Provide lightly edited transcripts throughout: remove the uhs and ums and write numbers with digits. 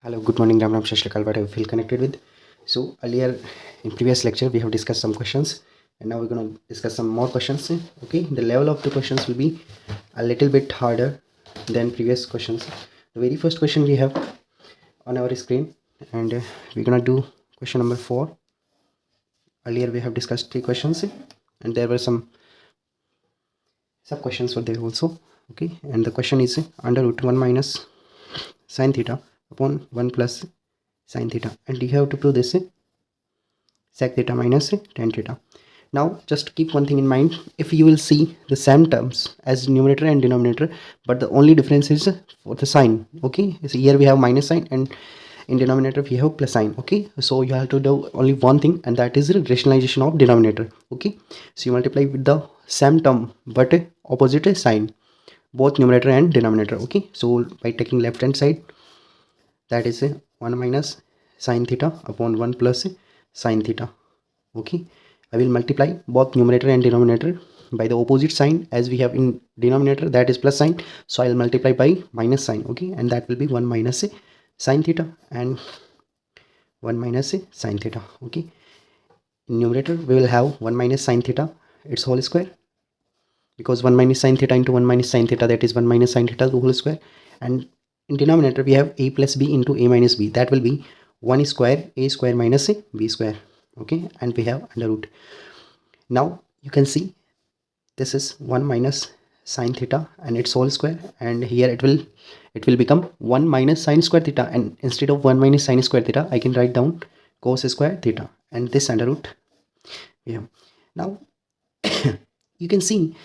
Hello, good morning. Ram Shashlikal, what I feel connected with. So earlier in previous lecture we have discussed some questions, and now we're going to discuss some more questions. Okay, the level of the questions will be a little bit harder than previous questions. The very first question we have on our screen, and we're gonna do question number 4. Earlier we have discussed 3 questions, and there were some sub questions were there also. Okay, and the question is under root 1 minus sine theta upon 1 plus sine theta, and you have to prove this sec theta minus tan theta. Now just keep one thing in mind: if you will see the same terms as numerator and denominator, but the only difference is for the sign. Okay, so here we have minus sign, and in denominator we have plus sign. Okay, so you have to do only one thing, and that is rationalization of denominator. Okay, so you multiply with the same term but opposite sign, both numerator and denominator. Okay, so by taking left hand side, that is 1 minus sine theta upon 1 plus sine theta. Okay, I will multiply both numerator and denominator by the opposite sign, as we have in denominator, that is plus sign, so I'll multiply by minus sign. Okay, and that will be 1 minus sine theta and 1 minus sine theta. Okay, in numerator we will have 1 minus sine theta, its whole square, because 1 minus sine theta into 1 minus sine theta, that is 1 minus sine theta the whole square. And in denominator we have a plus b into a minus b, that will be 1 square a square minus b square. Okay, and we have under root. Now you can see this is 1 minus sine theta and its whole square, and here it will become 1 minus sine square theta, and instead of 1 minus sine square theta I can write down cos square theta, and this under root. Yeah, now you can see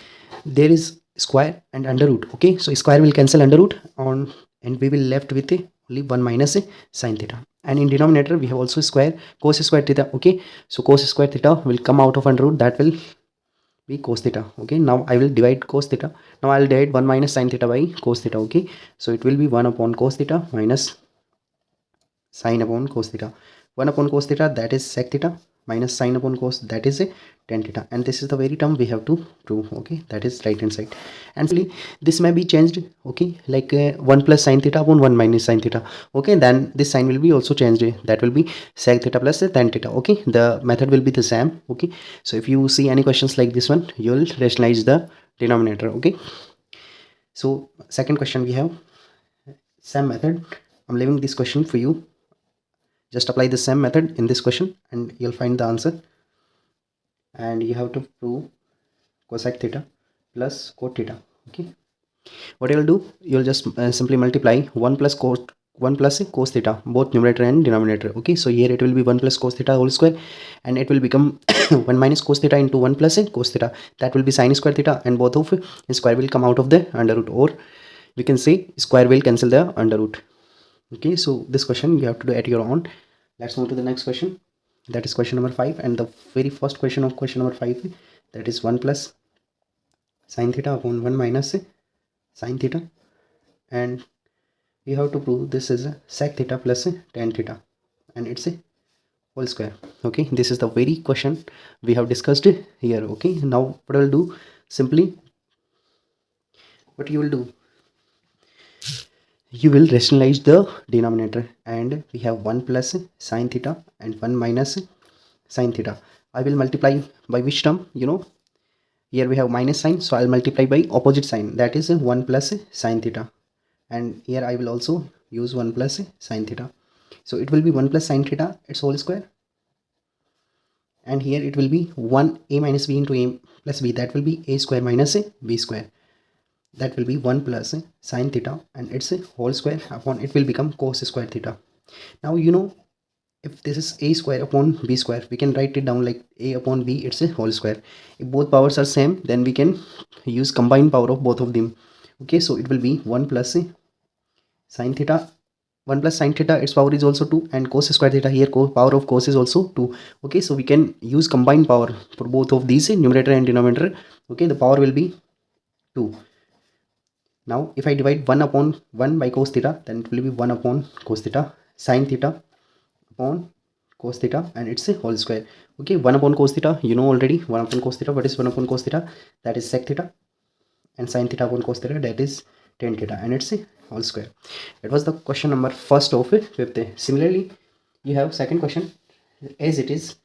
there is square and under root. Okay, so square will cancel under root on, and we will left with only 1 minus sine theta. And in denominator we have also square cos square theta. Okay, so cos square theta will come out of under root, that will be cos theta. Okay, now I will divide cos theta. Now I will divide 1 minus sine theta by cos theta. Okay, so it will be 1 upon cos theta minus sine upon cos theta. 1 upon cos theta, that is sec theta, minus sine upon cos, that is tan theta, and this is the very term we have to prove. Okay, that is right hand side, and finally this may be changed. Okay, like 1 plus sine theta upon 1 minus sine theta. Okay, then this sign will be also changed, that will be sec theta plus tan theta. Okay, the method will be the same. Okay, so if you see any questions like this one, you will rationalize the denominator. Okay, so second question we have same method. I'm leaving this question for you. Just apply the same method in this question and you'll find the answer. And you have to prove cosec theta plus cot theta. Okay, what you'll do, you'll just simply multiply 1 plus cos theta, both numerator and denominator. Okay, so here it will be 1 plus cos theta whole square, and it will become 1 minus cos theta into 1 plus cos theta, that will be sine square theta, and both of square will come out of the under root, or we can say square will cancel the under root. Okay, so this question you have to do at your own. Let's move to the next question, that is question number 5, and the very first question of question number 5, that is 1 plus sine theta upon 1 minus sine theta, and you have to prove this is sec theta plus tan theta, and it's a whole square. Okay, this is the very question we have discussed here. Okay, now what I will do, simply what you will do, you will rationalize the denominator, and we have 1 plus sine theta and 1 minus sine theta. I will multiply by which term? Here we have minus sign, so I'll multiply by opposite sign, that is 1 plus sine theta, and here I will also use 1 plus sine theta. So it will be 1 plus sine theta, its whole square, and here it will be 1 a minus b into a plus b, that will be a square minus b square, that will be 1 plus sine theta and its whole square upon, it will become cos square theta. Now if this is a square upon b square, we can write it down like a upon b, it's a whole square. If both powers are same, then we can use combined power of both of them. Okay, so it will be 1 plus sine theta, 1 plus sine theta, its power is also 2, and cos square theta, here power of cos is also 2. Okay, so we can use combined power for both of these, numerator and denominator. Okay, the power will be 2. Now if I divide 1 upon 1 by cos theta, then it will be 1 upon cos theta sine theta upon cos theta, and it's a whole square. Okay, 1 upon cos theta, already 1 upon cos theta. What is 1 upon cos theta? That is sec theta, and sine theta upon cos theta, that is tan theta, and it's a whole square. It was the question number first of fifth. Similarly, you have second question as it is.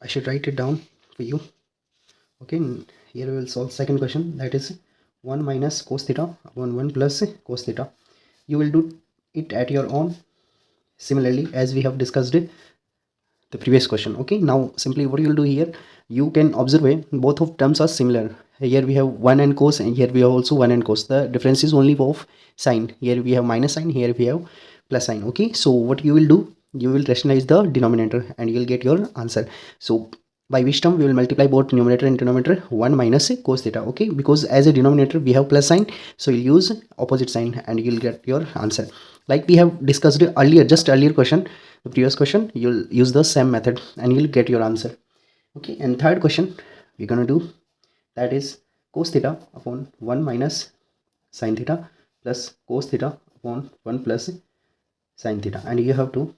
I should write it down for you. Okay, here we will solve second question, that is 1 minus cos theta upon 1 plus cos theta. You will do it at your own, similarly as we have discussed it the previous question. Okay, now simply what you will do here, you can observe both of terms are similar. Here we have 1 and cos, and here we have also 1 and cos. The difference is only of sign. Here we have minus sign, here we have plus sign. Okay, so what you will do, you will rationalize the denominator and you will get your answer. So by which term we will multiply both numerator and denominator, 1 minus cos theta. Okay, because as a denominator we have plus sign, so you'll use opposite sign and you'll get your answer. Like we have discussed earlier, just earlier question, the previous question, you'll use the same method and you'll get your answer. Okay, and third question we're gonna do, that is cos theta upon 1 minus sin theta plus cos theta upon 1 plus sin theta, and you have to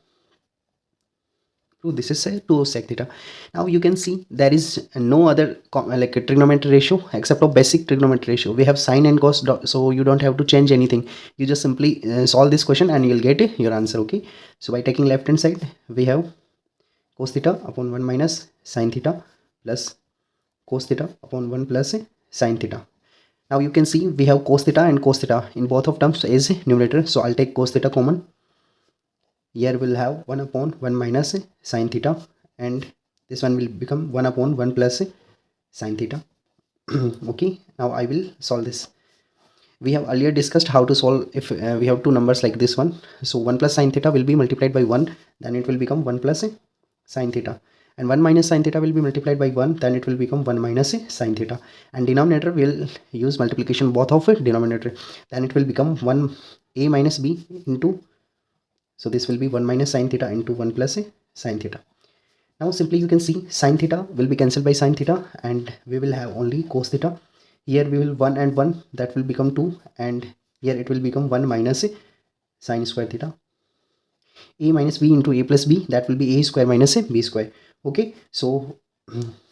prove this is 2 sec theta. Now you can see there is no other like a trigonometry ratio except of basic trigonometry ratio. We have sine and cos, so you don't have to change anything. You just simply solve this question and you'll get your answer. Okay, so by taking left hand side, we have cos theta upon 1 minus sin theta plus cos theta upon 1 plus sin theta. Now you can see we have cos theta and cos theta in both of terms is numerator, so I'll take cos theta common. Here we'll have 1 upon 1 minus sin theta, and this one will become 1 upon 1 plus sin theta. Okay, now I will solve this. We have earlier discussed how to solve if we have two numbers like this one. So 1 plus sin theta will be multiplied by 1, then it will become 1 plus sin theta, and 1 minus sin theta will be multiplied by 1, then it will become 1 minus sin theta, and denominator will use multiplication both of it denominator, then it will become 1 a minus b into, so this will be 1 minus sin theta into 1 plus sin theta. Now simply you can see sin theta will be cancelled by sin theta and we will have only cos theta. Here we will 1 and 1, that will become 2, and here it will become 1 minus sin square theta. A minus b into a plus b, that will be a square minus b square. Okay, so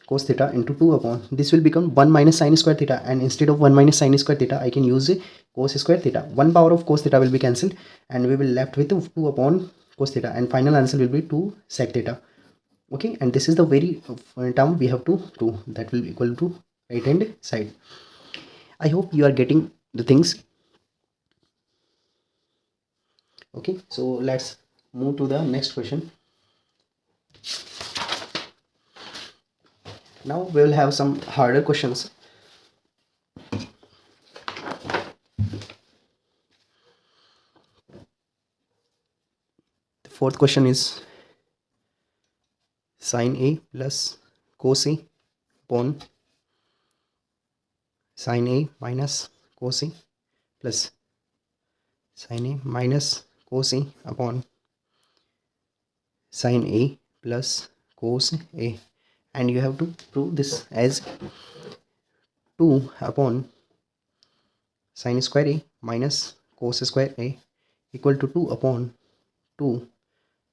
cos theta into 2 upon, this will become 1 minus sin square theta, and instead of 1 minus sin square theta I can use cos square theta. 1 power of cos theta will be cancelled and we will left with 2 upon cos theta, and final answer will be 2 sec theta. Okay, and this is the very term we have to do, that will equal to right hand side. I hope you are getting the things. Okay, so let's move to the next question. Now we will have some harder questions. The fourth question is sin A plus cos A upon sin A minus cos A plus sin A minus cos A upon sin A plus cos A, and you have to prove this as 2 upon sin square A minus cos square A equal to 2 upon 2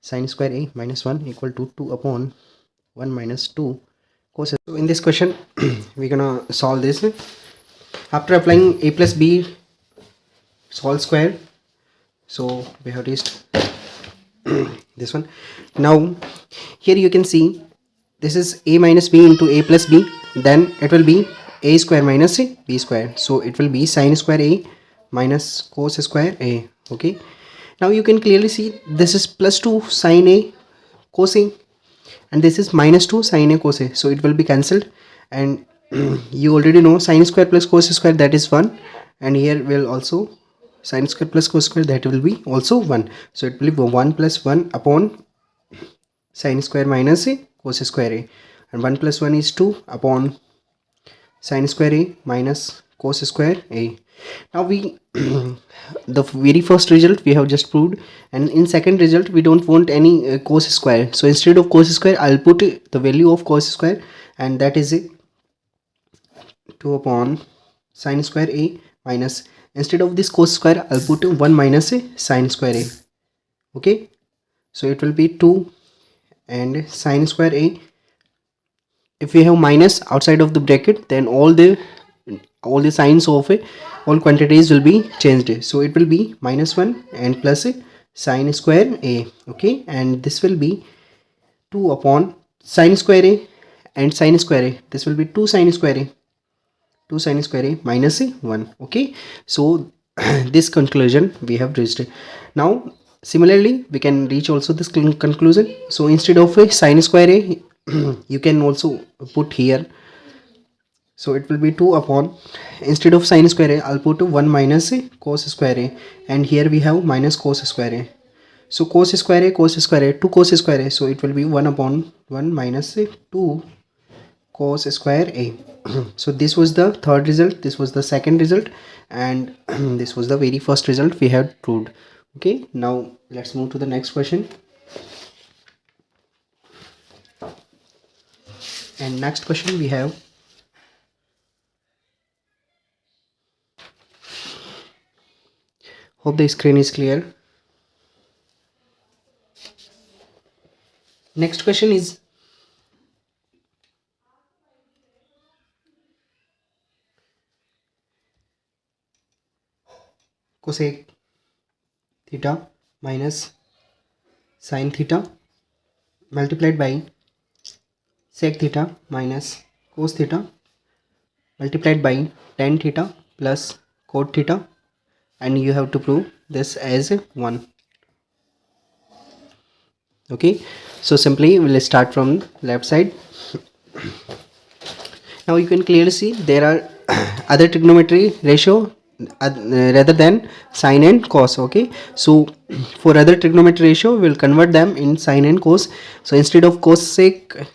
sin square A minus 1 equal to 2 upon 1 minus 2 cos. So in this question we're gonna solve this after applying a plus b whole square. So we have reached this one. Now here you can see this is a minus b into a plus b, then it will be a square minus b square, so it will be sin square A minus cos square A. Okay, now you can clearly see this is plus 2 sin A cos A and this is minus 2 sin A cos A, so it will be cancelled, and you already know sin square plus cos square, that is 1, and here will also sin square plus cos square, that will be also 1, so it will be 1 plus 1 upon sin square minus cos square A, and 1 plus 1 is 2 upon sin square A minus cos square A. Now we the very first result we have just proved, and in second result we don't want any cos square, so instead of cos square I'll put the value of cos square, and that is 2 upon sin square A minus, instead of this cos square I'll put 1 minus sin square A. Okay, so it will be 2 and sin square A. If we have minus outside of the bracket, then all the all the signs of all quantities will be changed. So it will be -1 and plus sine square a. Okay, and this will be 2 upon sine square a and sine square a. This will be 2 sine square a, 2 sine square a minus 1. Okay, so this conclusion we have reached. Now similarly we can reach also this conclusion. So instead of sine square a you can also put here, so it will be 2 upon, instead of sine square a I'll put 1 minus cos square a, and here we have minus cos square a. So cos square a, cos square a, 2 cos square a, so it will be 1 upon 1 minus 2 cos square a. So this was the third result, this was the second result, and this was the very first result we had proved. Okay, now let's move to the next question. And next question we have, hope the screen is clear. Next question is cosec theta minus sin theta multiplied by sec theta minus cos theta multiplied by tan theta plus cot theta, and you have to prove this as 1. Okay, so simply we'll start from left side. Now you can clearly see there are other trigonometry ratio rather than sine and cos. Okay, so for other trigonometry ratio we'll convert them in sine and cos. So instead of cosec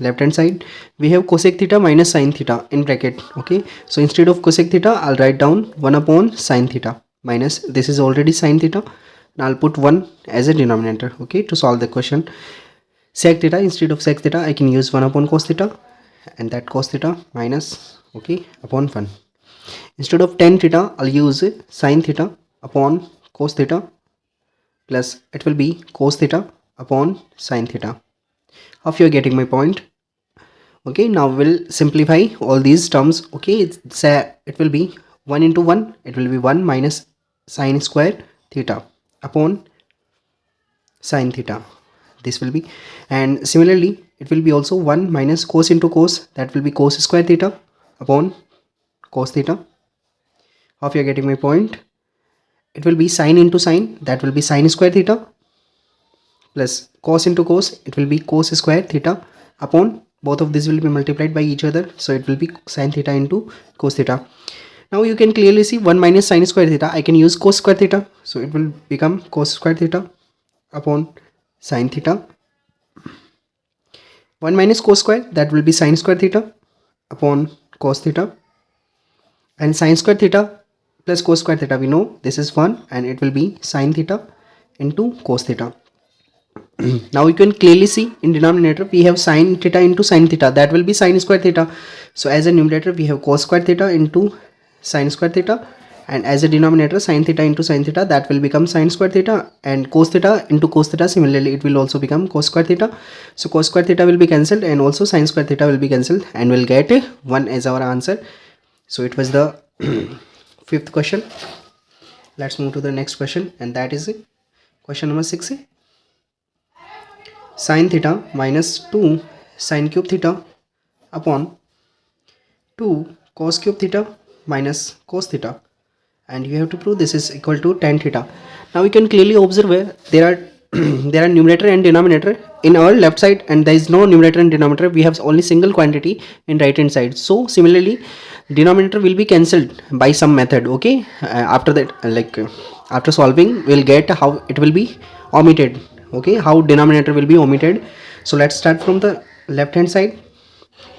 left hand side we have cosec theta minus sine theta in bracket. Okay, so instead of cosec theta I'll write down 1 upon sine theta minus, this is already sine theta, and I'll put 1 as a denominator. Okay, to solve the question. Sec theta, instead of sec theta I can use 1 upon cos theta, and that cos theta minus, okay, upon 1. Instead of tan theta I'll use sine theta upon cos theta, plus it will be cos theta upon sine theta. Hope you are getting my point. Okay, now we'll simplify all these terms. Okay, it will be 1 into 1, it will be 1 minus sine square theta upon sine theta, this will be, and similarly it will be also 1 minus cos into cos, that will be cos square theta upon cos theta. Hope you are getting my point. It will be sine into sine, that will be sine square theta, plus cos into cos, it will be cos square theta upon, both of these will be multiplied by each other, so it will be sine theta into cos theta. Now you can clearly see 1 minus sine square theta, I can use cos square theta, so it will become cos square theta upon sine theta. 1 minus cos square, that will be sine square theta upon cos theta, and sine square theta plus cos square theta, we know this is 1, and it will be sine theta into cos theta. Now you can clearly see in denominator we have sine theta into sine theta, that will be sine square theta. So as a numerator we have cos square theta into sine square theta, and as a denominator sine theta into sine theta, that will become sine square theta, and cos theta into cos theta, similarly it will also become cos square theta. So cos square theta will be cancelled, and also sine square theta will be cancelled, and we'll get 1 as our answer. So it was the fifth question. Let's move to the next question, and that is question number 6. Sin theta minus 2 sin cube theta upon 2 cos cube theta minus cos theta, and you have to prove this is equal to tan theta. Now we can clearly observe where there are there are numerator and denominator in our left side, and there is no numerator and denominator, we have only single quantity in right hand side. So similarly denominator will be cancelled by some method. Okay, after that after solving we'll get how it will be omitted. Okay, how denominator will be omitted. So let's start from the left hand side.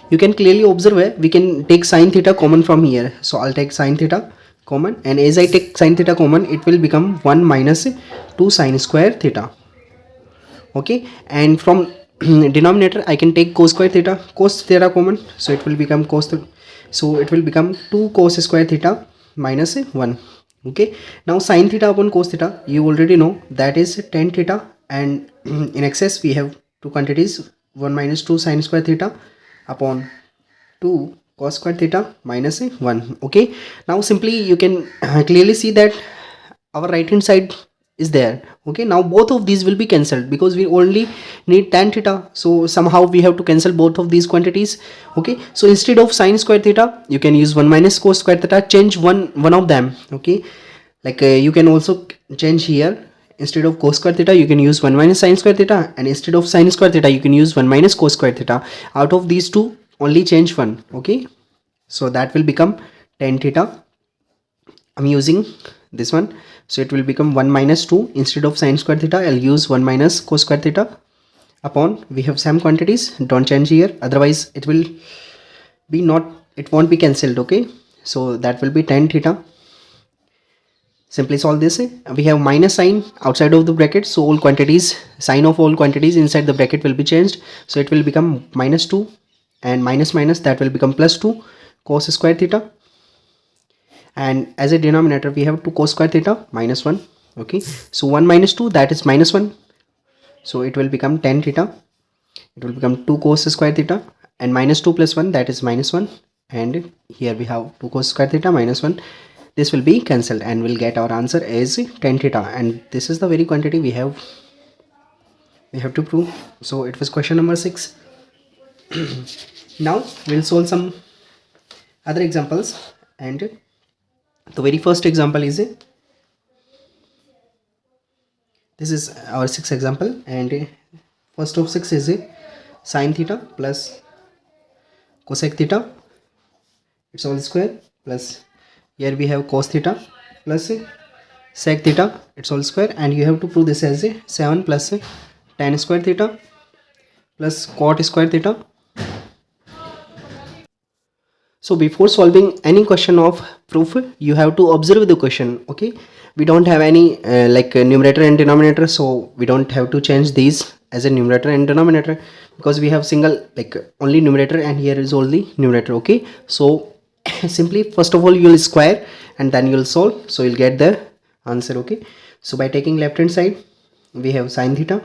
You can clearly observe where we can take sin theta common from here. So I'll take sin theta common, and as I take sin theta common it will become 1 minus 2 sin square theta. Okay, and from denominator I can take cos square theta common, so it will become so it will become 2 cos square theta minus 1. Okay, now sin theta upon cos theta you already know that is tan theta, and in excess we have two quantities, 1 minus 2 sin square theta upon 2 cos square theta minus 1. Okay, now simply you can clearly see that our right hand side is there. Okay, now both of these will be cancelled because we only need tan theta, so somehow we have to cancel both of these quantities. Okay, so instead of sin square theta you can use 1 minus cos square theta. Change one of them. Okay, like you can also change here. Instead of cos square theta you can use 1 minus sin square theta, and instead of sin square theta you can use 1 minus cos square theta. Out of these two only change one. Okay, so that will become tan theta. I'm using this one, so it will become 1 minus 2. Instead of sin square theta I'll use 1 minus cos square theta upon, we have same quantities, don't change here, otherwise it will be not, it won't be cancelled. Okay, so that will be tan theta. Simply solve this. We have minus sign outside of the bracket, so all quantities, sign of all quantities inside the bracket will be changed, so it will become minus 2, and minus minus that will become plus 2 cos square theta, and as a denominator we have 2 cos square theta minus 1. Okay, so 1 minus 2 that is minus 1, so it will become tan theta. It will become 2 cos square theta, and minus 2 plus 1 that is minus 1, and here we have 2 cos square theta minus 1. This will be cancelled and we'll get our answer as tan theta, and this is the very quantity we have to prove. So it was question number 6. Now we'll solve some other examples, and the very first example is this is our 6th example, and first of 6 is sin theta plus cosec theta, it's all square, plus here we have cos theta plus sec theta, it's all square, and you have to prove this as 7 plus tan square theta plus cot square theta. So before solving any question of proof you have to observe the question. Okay, we don't have any numerator and denominator, so we don't have to change these as a numerator and denominator because we have single only numerator, and here is only numerator. Okay, so simply first of all you will square and then you will solve, so you'll get the answer. Okay, so by taking left hand side we have sin theta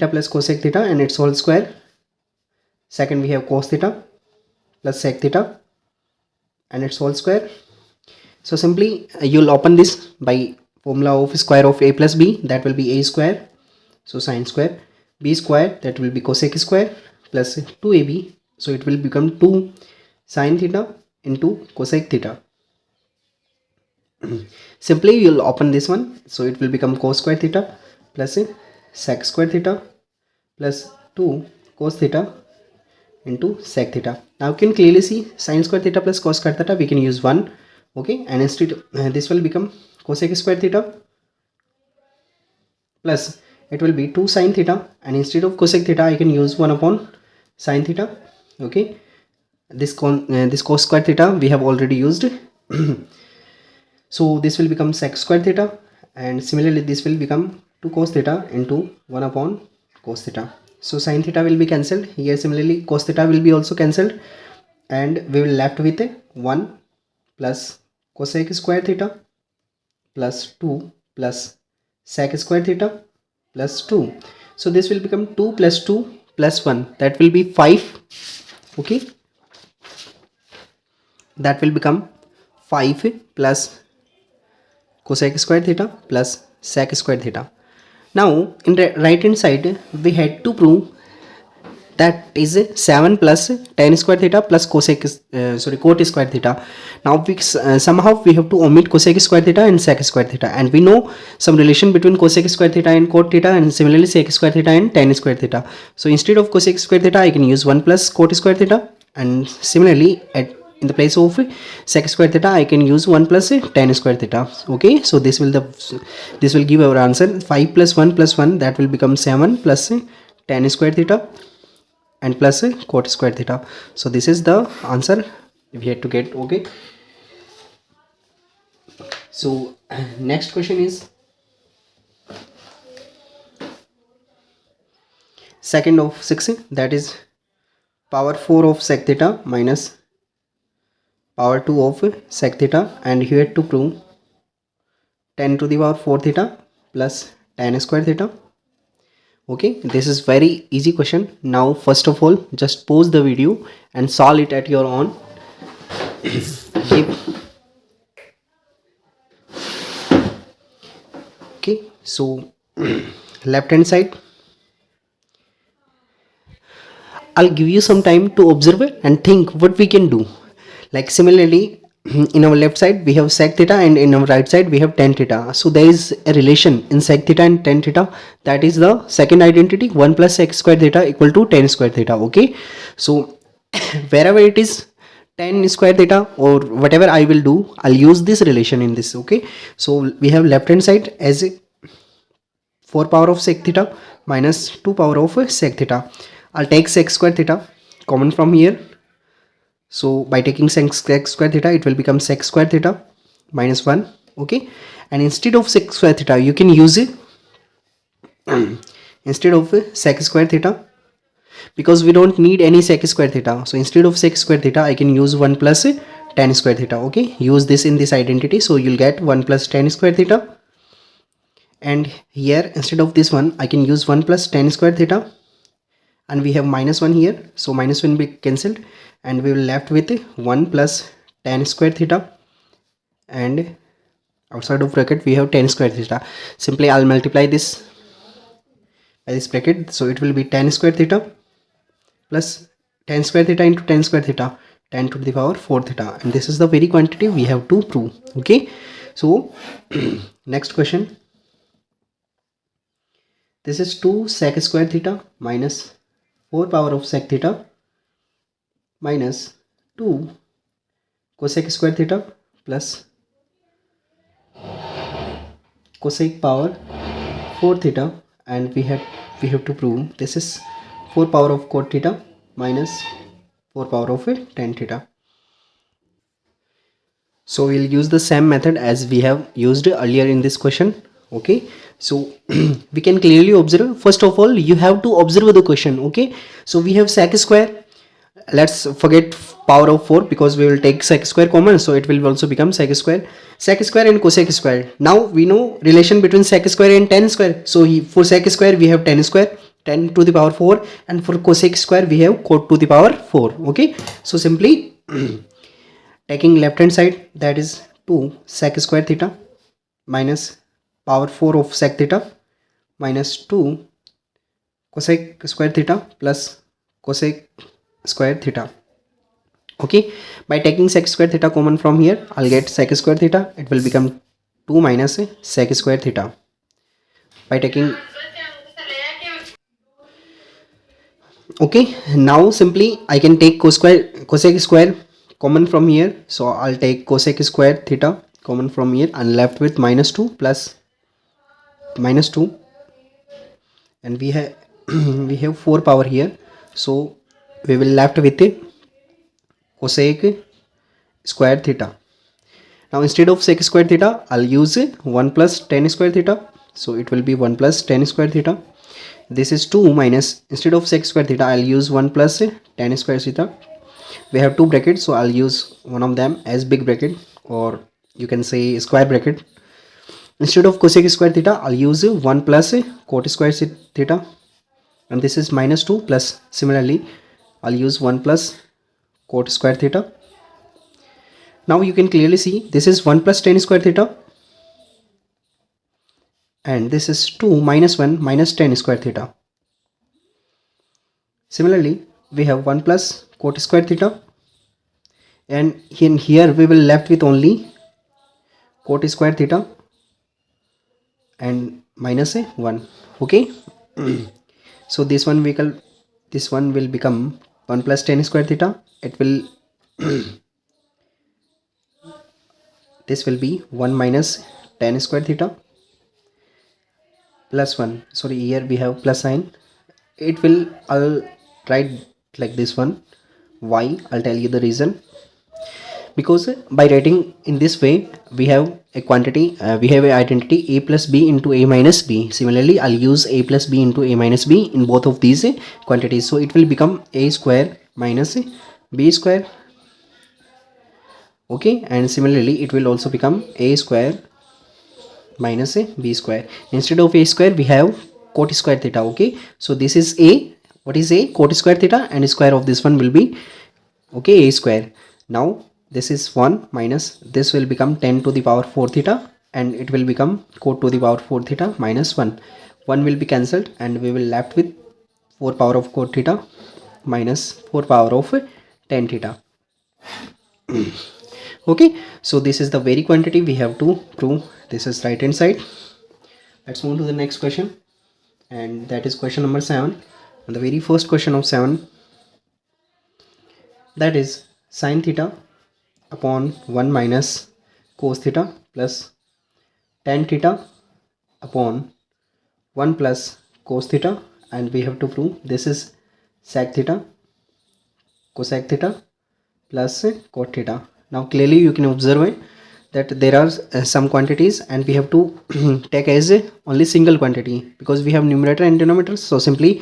plus cosec theta and it's all square. Second we have cos theta plus sec theta and it's all square. So simply you'll open this by formula of square of a plus b, that will be a square, so sin square, b square, that will be cosec square, plus 2ab, so it will become 2 sin theta into cosec theta. Simply you'll open this one, so it will become cos square theta plus sec square theta plus 2 cos theta into sec theta. Now you can clearly see sin square theta plus cos square theta we can use 1. Okay, and instead this will become cosec square theta plus it will be 2 sin theta, and instead of cosec theta I can use 1 upon sin theta. Okay, this cos square theta we have already used. So this will become sec square theta, and similarly this will become 2 cos theta into 1 upon cos theta. So sin theta will be cancelled here, similarly cos theta will be also cancelled, and we will left with 1 plus cosec square theta plus 2 plus sec square theta plus 2. So this will become 2 plus 2 plus 1, that will be 5. Okay, that will become 5 plus cosec square theta plus sec square theta. Now in the right hand side we had to prove that is 7 plus tan square theta plus cot square theta. Now we somehow we have to omit cosec square theta and sec square theta, and we know some relation between cosec square theta and cot theta, and similarly sec square theta and tan square theta. So instead of cosec square theta I can use 1 plus cot square theta, and similarly in the place of sec square theta I can use 1 plus tan square theta. Okay, so this will give our answer 5 plus 1 plus 1, that will become 7 plus tan square theta and plus cot square theta. So this is the answer we had to get. Okay, so next question is second of 6, that is power 4 of sec theta minus power 2 of sec theta, and here to prove 10 to the power 4 theta plus tan square theta Okay, this is very easy question. Now first of all, just pause the video and solve it at your own. Okay, so left hand side, I'll give you some time to observe it and think what we can do. Like similarly, in our left side we have sec theta and in our right side we have tan theta. So there is a relation in sec theta and tan theta, that is the second identity, 1 plus sec square theta equal to tan square theta. Okay, so wherever it is tan square theta or whatever I will do, I'll use this relation in this. Okay, so we have left hand side as 4 power of sec theta minus 2 power of sec theta. I'll take sec square theta common from here. So by taking sec square theta, it will become sec square theta minus 1. Okay, and instead of sec square theta, you can use it instead of sec square theta, because we don't need any sec square theta. So instead of sec square theta, I can use 1 plus tan square theta. Okay, use this in this identity, so you'll get 1 plus tan square theta. And here instead of this one, I can use 1 plus tan square theta, and we have minus 1 here, so minus 1 will be cancelled and we will left with 1 plus tan square theta, and outside of bracket we have tan square theta. Simply I'll multiply this by this bracket, so it will be tan square theta plus tan square theta into tan square theta, 10 to the power 4 theta, and this is the very quantity we have to prove. Okay, so next question, this is 2 sec square theta minus 4 power of sec theta minus 2 cosec square theta plus cosec power 4 theta, and we have to prove this is 4 power of cot theta minus 4 power of tan theta. So we'll use the same method as we have used earlier in this question. Okay, so we can clearly observe, first of all you have to observe the question. Okay, so we have sec square, let's forget power of 4 because we will take sec square common, so it will also become sec square and cosec square. Now we know relation between sec square and tan square, so for sec square we have tan square, 10 to the power 4, and for cosec square we have cot to the power 4. Okay, so simply taking left hand side, that is 2 sec square theta minus power 4 of sec theta minus 2 cosec square theta plus cosec square theta. Okay, by taking sec square theta common from here, I'll get sec square theta, it will become 2 minus sec square theta. By taking, okay, now simply I can take cosec square common from here, so I'll take cosec square theta common from here and left with minus 2 plus minus 2, and we have we have 4 power here, so we will left with a cosec square theta. Now instead of sec square theta, I'll use 1 plus tan square theta, so it will be 1 plus tan square theta. This is 2 minus, instead of sec square theta, I'll use 1 plus tan square theta. We have two brackets, so I'll use one of them as big bracket, or you can say square bracket. Instead of cosec square theta, I'll use 1 plus cot square theta, and this is minus 2 plus, similarly I'll use 1 plus cot square theta. Now you can clearly see this is 1 plus tan square theta, and this is 2 minus 1 minus tan square theta. Similarly we have 1 plus cot square theta, and in here we will left with only cot square theta and minus 1. Okay, so this one will become 1 plus tan square theta, it will this will be 1 minus tan square theta plus 1, sorry here we have plus sign, it will, I'll write like this one. Why? I'll tell you the reason. Because by writing in this way, we have a quantity, we have a identity a plus b into a minus b. Similarly, I'll use a plus b into a minus b in both of these quantities, so it will become a square minus b square. Okay, and similarly it will also become a square minus b square. Instead of a square we have cot square theta. Okay, so this is a, what is a? Cot square theta, and square of this one will be, okay, a square. Now this is 1 minus, this will become 10 to the power 4 theta, and it will become cot to the power 4 theta minus 1. 1 will be cancelled, and we will left with 4 power of cot theta minus 4 power of tan theta. Okay, so this is the very quantity we have to prove. This is right hand side. Let's move to the next question, and that is question number 7. And the very first question of 7, that is sin theta upon 1 minus cos theta plus tan theta upon 1 plus cos theta, and we have to prove this is sec theta, cosec theta plus cot theta. Now clearly you can observe that there are some quantities, and we have to take as only single quantity because we have numerator and denominator. So simply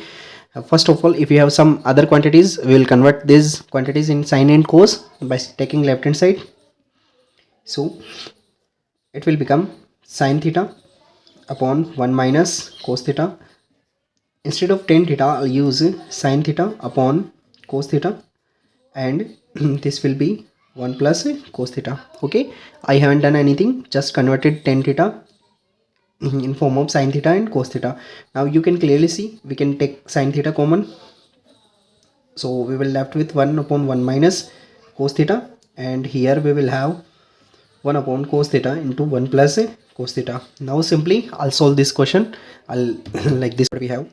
first of all, if you have some other quantities, we will convert these quantities in sin and cos by taking left hand side. So it will become sin theta upon 1 minus cos theta. Instead of tan theta, I'll use sin theta upon cos theta, and this will be 1 plus cos theta. Okay, I haven't done anything, just converted tan theta in form of sin theta and cos theta. Now you can clearly see we can take sin theta common, so we will left with 1 upon 1 minus cos theta, and here we will have 1 upon cos theta into 1 plus cos theta. Now simply I'll solve this question. I'll like this, what we have.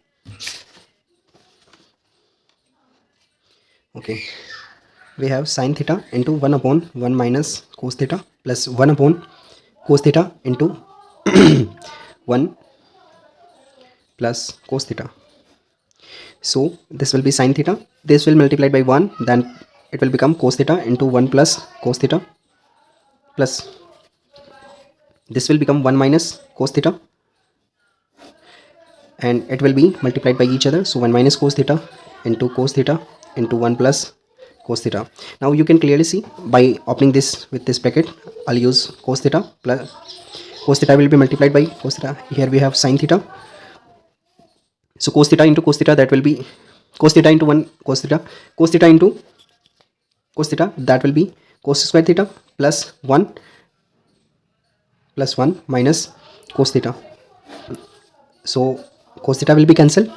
Okay, we have sin theta into 1 upon 1 minus cos theta plus 1 upon cos theta into 1 plus cos theta. So this will be sin theta, this will multiply by 1, then it will become cos theta into 1 plus cos theta, plus this will become 1 minus cos theta, and it will be multiplied by each other. So 1 minus cos theta into cos theta into 1 plus cos theta. Now you can clearly see by opening this with this bracket, I'll use cos theta plus cos theta will be multiplied by cos theta. Here we have sin theta, so cos theta into cos theta, that will be cos theta into 1 cos theta, cos theta into cos theta, that will be cos square theta plus 1 minus cos theta. So cos theta will be cancelled.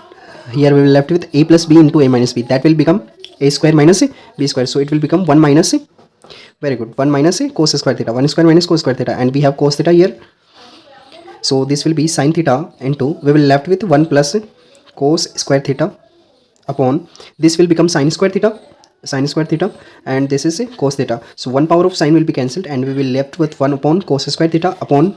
Here we will left with a plus b into a minus b, that will become a square minus b square. So it will become 1 minus, very good, 1 minus cos square theta, 1 square minus cos square theta, and we have cos theta here. So this will be sin theta into, we will left with 1 plus cos square theta upon, this will become sin square theta, and this is cos theta. So 1 power of sin will be cancelled, and we will left with 1 upon cos square theta upon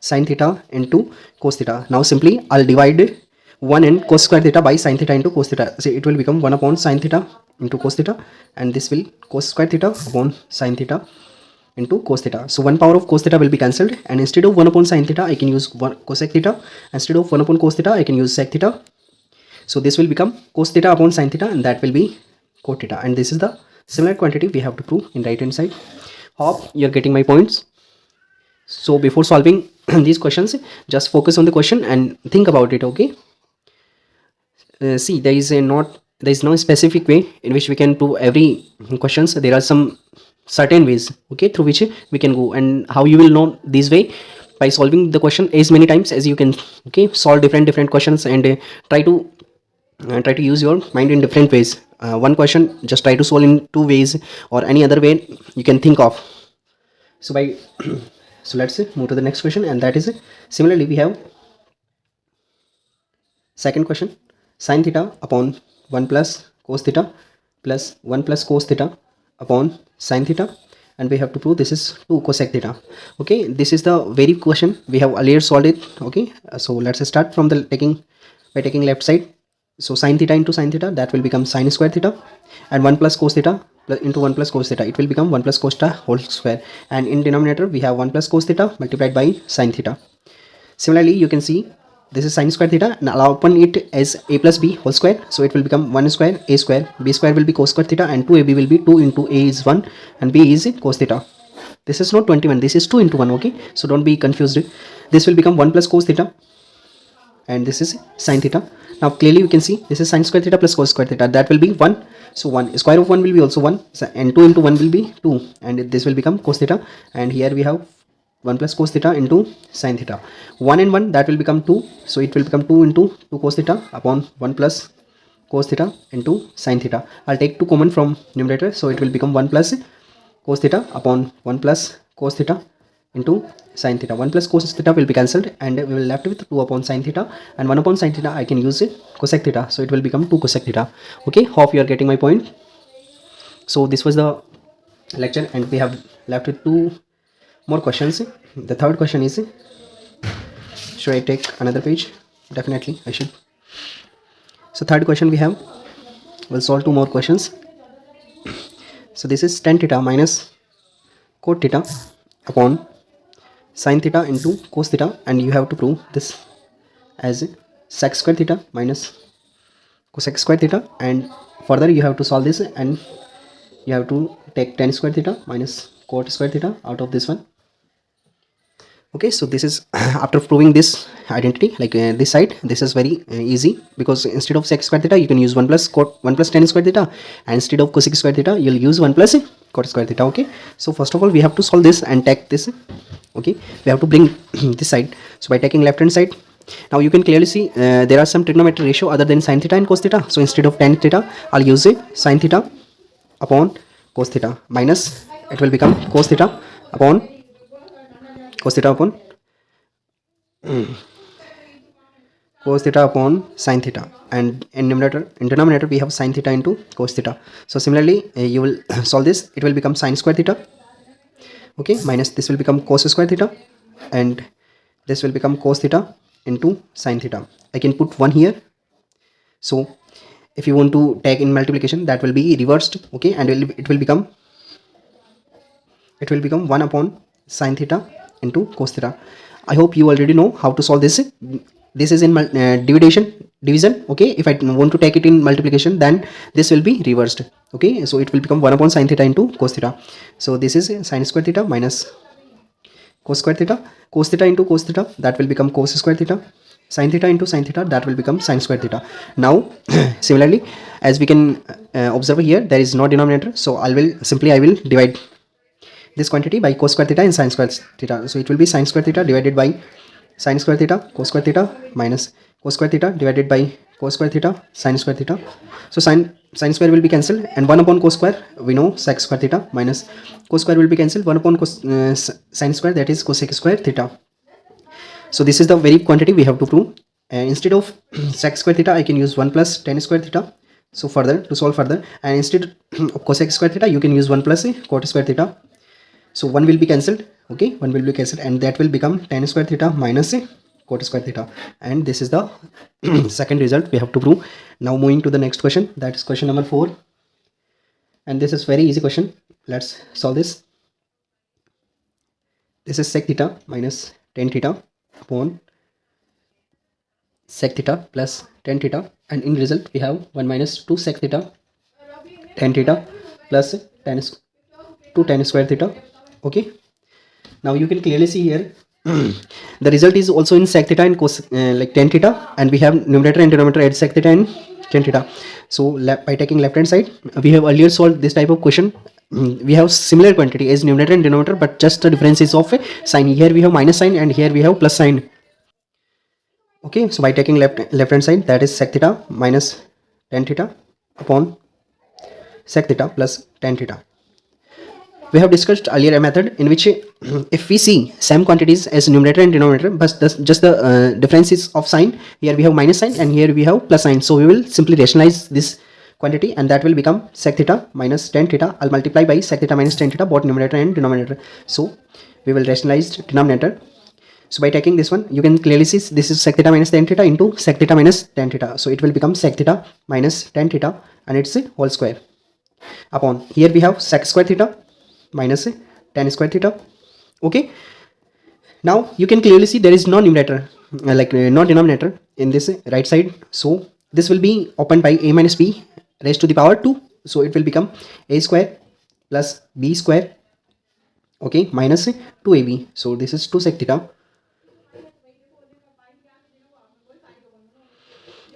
sin theta into cos theta. Now simply I'll divide 1 and cos square theta by sin theta into cos theta. So it will become 1 upon sin theta into cos theta, and this will cos square theta upon sin theta into cos theta. So 1 power of cos theta will be cancelled, and instead of 1 upon sin theta, I can use 1 cosec theta. Instead of 1 upon cos theta, I can use sec theta. So this will become cos theta upon sin theta, and that will be cot theta. And this is the similar quantity we have to prove in right hand side. Hope you're getting my points. So before solving these questions, just focus on the question and think about it. Okay. See, there is no specific way in which we can prove every questions. There are some certain ways, okay, through which we can go, and how you will know this way, by solving the question as many times as you can. Okay, solve different questions, and try to use your mind in different ways. One question just try to solve in 2 ways, or any other way you can think of. So by so let's move to the next question, and that is similarly we have second question, sin theta upon 1 plus cos theta plus 1 plus cos theta upon sin theta, and we have to prove this is 2 cosec theta. Okay, this is the very question we have earlier solved it. Okay, so let's start from the taking left side. So sin theta into sin theta, that will become sin square theta, and 1 plus cos theta into 1 plus cos theta, it will become 1 plus cos theta whole square, and in denominator we have 1 plus cos theta multiplied by sin theta. Similarly, you can see this is sin square theta, and I'll open it as a plus b whole square, so it will become 1 square a square, b square will be cos square theta, and 2ab will be 2 into a is 1 and b is cos theta. This is not 21, this is 2 into 1. Okay, so don't be confused. This will become 1 plus cos theta and this is sine theta. Now clearly we can see this is sine square theta plus cos square theta, that will be 1. So 1 square of 1 will be also 1, and 2 into 1 will be 2, and this will become cos theta, and here we have 1 plus cos theta into sine theta. 1 and 1, that will become 2, so it will become 2 into 2 cos theta upon 1 plus cos theta into sine theta. I'll take 2 common from numerator, so it will become 1 plus cos theta upon 1 plus cos theta into sine theta. 1 plus cos theta will be cancelled, and we will left with 2 upon sine theta, and 1 upon sine theta I can use cosec theta, so it will become 2 cosec theta. Okay, hope you are getting my point. So this was the lecture, and we have left with 2 more questions. The third question is, should I take another page? Definitely I should. So third question we have, we'll solve 2 more questions. So this is tan theta minus cot theta upon sin theta into cos theta, and you have to prove this as sec square theta minus cosec square theta, and further you have to solve this, and you have to take tan square theta minus cot square theta out of this one. Okay, so this is after proving this identity, like this side, this is very easy, because instead of sec square theta you can use 1 plus cot 1 plus tan square theta, and instead of cosec square theta you'll use 1 plus cot square theta. Okay, so first of all we have to solve this and take this. Okay, we have to bring this side, so by taking left hand side, now you can clearly see there are some trigonometric ratio other than sin theta and cos theta, so instead of tan theta I'll use sin theta upon cos theta, minus it will become cos theta upon cos theta upon cos theta upon sin theta, and in denominator we have sin theta into cos theta. So similarly you will solve this, it will become sin square theta. Okay, minus this will become cos square theta, and this will become cos theta into sin theta. I can put 1 here, so if you want to take in multiplication that will be reversed. Okay, and it will become 1 upon sin theta into cos theta. I hope you already know how to solve this. This is in division. Okay, if I want to take it in multiplication, then this will be reversed. Okay, so it will become 1 upon sin theta into cos theta. So this is sin square theta minus cos square theta. Cos theta into cos theta, that will become cos square theta. Sin theta into sin theta, that will become sin square theta. Now similarly, as we can observe here, there is no denominator, so I will divide this quantity by cos square theta and sin square theta. So it will be sin square theta divided by sin square theta cos square theta minus cos square theta divided by cos square theta sin square theta. So sin square will be cancelled, and 1 upon cos square we know sec square theta, minus cos square will be cancelled, 1 upon sin square, that is cosec square theta. So this is the very quantity we have to prove, and instead of sec square theta I can use 1 plus tan square theta. So further to solve further, and instead of cosec square theta you can use 1 plus cot square theta. So 1 will be cancelled. Okay, 1 will be cancelled, and that will become tan square theta minus cot square theta, and this is the second result we have to prove. Now moving to the next question, that is question number 4, and this is very easy question. Let's solve this. This is sec theta minus tan theta upon sec theta plus tan theta, and in result we have 1 minus 2 sec theta tan theta plus 2 tan square theta. Okay, now you can clearly see here the result is also in sec theta and cos like tan theta, and we have numerator and denominator at sec theta and tan theta. So by taking left hand side, we have earlier solved this type of question. We have similar quantity as numerator and denominator, but just the difference is of sign. Here we have minus sign, and here we have plus sign. Okay, so by taking left hand side, that is sec theta minus tan theta upon sec theta plus tan theta. We have discussed earlier a method in which if we see same quantities as numerator and denominator, but just the differences of sign, here we have minus sign and here we have plus sign, so we will simply rationalize this quantity, and that will become sec theta minus tan theta. I'll multiply by sec theta minus tan theta both numerator and denominator, so we will rationalize denominator. So by taking this one, you can clearly see this is sec theta minus tan theta into sec theta minus tan theta, so it will become sec theta minus tan theta, and it's a whole square upon here we have sec square theta minus tan square theta. Okay, now you can clearly see there is no numerator no denominator in this right side, so this will be opened by a minus b raised to the power 2, so it will become a square plus b square, okay, minus 2ab. So this is 2 sec theta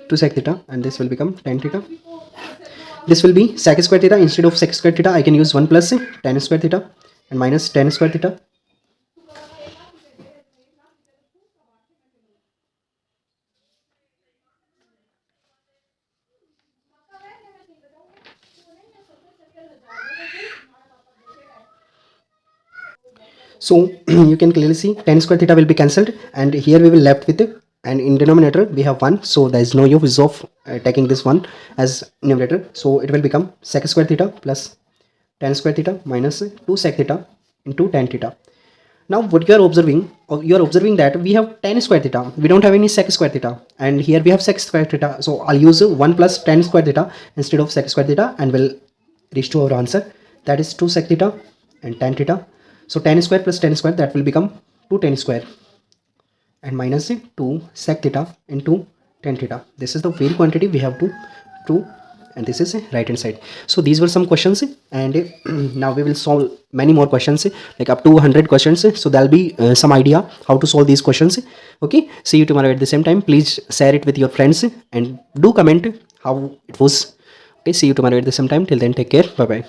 2 sec theta, and this will become tan theta. This will be sec square theta. Instead of sec square theta, I can use 1 plus tan square theta and minus tan square theta. So you can clearly see tan square theta will be cancelled, and here we will left with and in denominator we have 1, so there is no use of taking this one as numerator. So it will become sec square theta plus tan square theta minus 2 sec theta into tan theta. Now what you are observing that we have tan square theta, we don't have any sec square theta, and here we have sec square theta. So I'll use 1 plus tan square theta instead of sec square theta, and we'll reach to our answer, that is 2 sec theta and tan theta. So tan square plus tan square, that will become 2 tan square and minus 2 sec theta into tan theta. This is the very quantity we have to do, and this is right hand side. So these were some questions, and now we will solve many more questions, like up to 100 questions. So there'll be some idea how to solve these questions. Okay, see you tomorrow at the same time. Please share it with your friends and do comment how it was. Okay, see you tomorrow at the same time. Till then, take care. Bye bye.